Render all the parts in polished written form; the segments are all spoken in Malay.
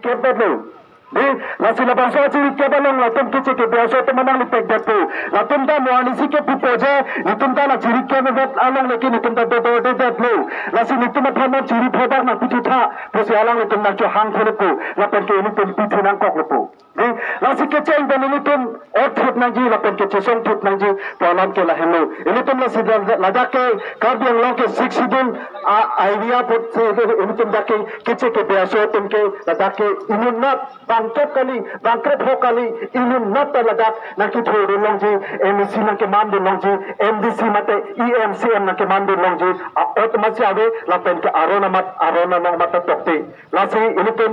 kebetul. Di nasi lapang soal ciri kebalong latum kece ke biasa temanang lipek depu. Latum ta muanisi ke pupoje, latum ta la ciri kebet along leki latum ta dodo de depu. Nasi latum ta pernah ciri podak nak picu tha, posi along latum nak hang lepu. Lapan ke ini pun picu nangkok lepu. Di nasi kece yang dan ini pun otot nanti lapan kece song tot nanti palang ke lahemu. Ini pun nasi lada ke karbi yang long ke siksidun idea pot se ini pun dak kece ke biasa tum ke lada ke ini nak bangkrut ho kali ini nata ladak nak thuru longji MEC nak ke mandu longji MDC mate EMCM nak ke mandu longji otomatis ave lapen ke arona mat tokti lasi ini pun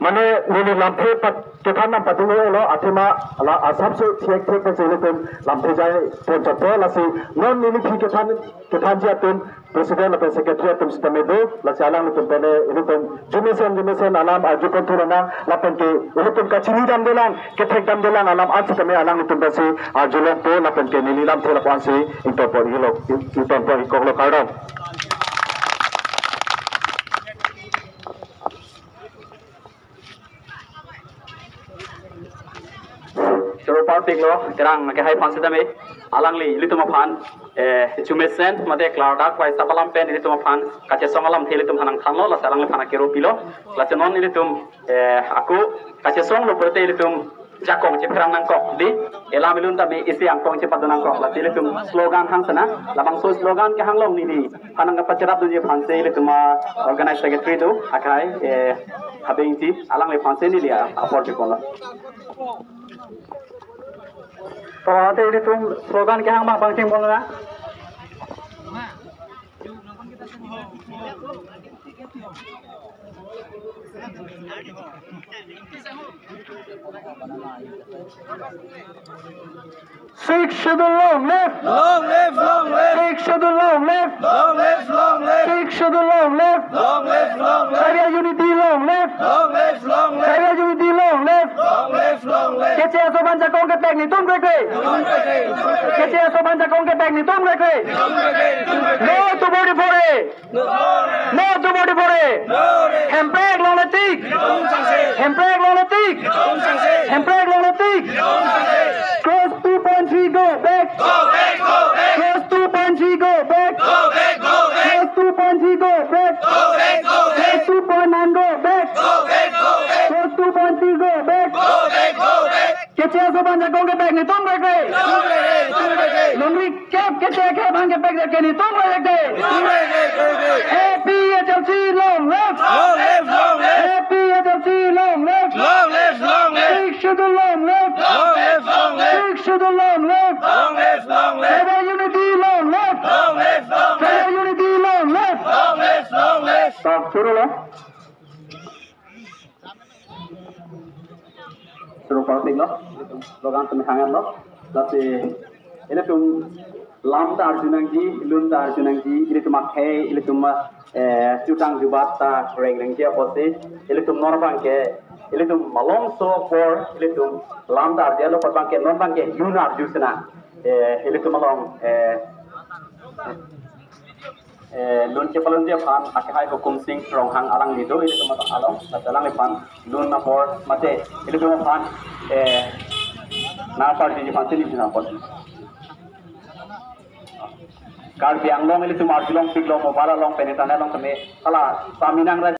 mane nini lampe pat ketanam patungo lo atima la asap se thek ke sele pun lampe jai pon chapo lasi non nini thi ketan ja pun presiden atau sekretariat pun setemedo lasi alang pun pene ini pun jumesen alam aju pun turana lapen ke ini pun kacini dam delang ketek dam delang alam aju kami alang pun besi aju lo pun lapen ke nini lam thela pansi into por hilo ikolo kardam Partik lo, kerang ke hai pansi dami, alang li litu mafan, jumesen, made klardak, wai sapalam pen litu mafan, kace songalam theli tum hanang thanlo, la salang li phana kero pilo, la non litum aku kace song lo perte litum jakong ce perang nangkok di elam ilun tabi isi angkong ce padu nangkok la litum slogan hang sana, labang so slogan ke hanglong ni di, hanang ka pacerap tu je pansi litum organize secretary tu akai habing ti alang li pansi ni dia apor je kono. तो आते ही तुम स्लोगन क्या हम पंक्ति बोलना Six schedule long left. Long left, long left. Six schedule long left. Long left, long left. Six schedule long left. Long left, long left. Syariah unity long left. Long left, long left. Syariah unity long left. Long left, long left. Kece asoban jakong ke tek ni tum rekre. Kece asoban jakong ke tek ni tum rekre. No to body for it. No to body for it. Hempreg long letik. Hempreg long letik. Hempreg long letik. Cross 2.3 go back. Go back, go back. Cross 2.3 go back. Go back, go back. Cross 2.3 go back. Go back, go back. Cross 2.9 go back. Go back, go back. Cross 2.3 go back. Go back, go back. Kece asoban jakong ke tek ni tum rekre. Longri cap kece ke bang ke tek ke ni tum rekre. APHLC long left. Long left, long left. APHLC long left. Long left, long left. Six schedule long left. Long left, long left. Six schedule long left. Long left, long left. Syariah unity long left. Long left, long left. Syariah unity long left. Long left, long left. Tak suruh lah. Suruh partik lo, slogan semhangat lo, lasi ini tuh lam ta arjunangji, lun ta arjunangji, ini tuh makai, ini tuh cutang jubat ta reng dia posi, ini tuh norbang ke, ini tuh malong so for, ini tuh lam ta arjalo perbang ke norbang ke yuna arjusna, ini tuh malong lun ke palun dia pan akai hukum sing rong hang alang itu ini tuh mata along, alang lepan lun napor mate, ini tuh pan na par di pan sini na pon kar biang long ini tuh marjulong piglong mobala long penetana long teme kala saminang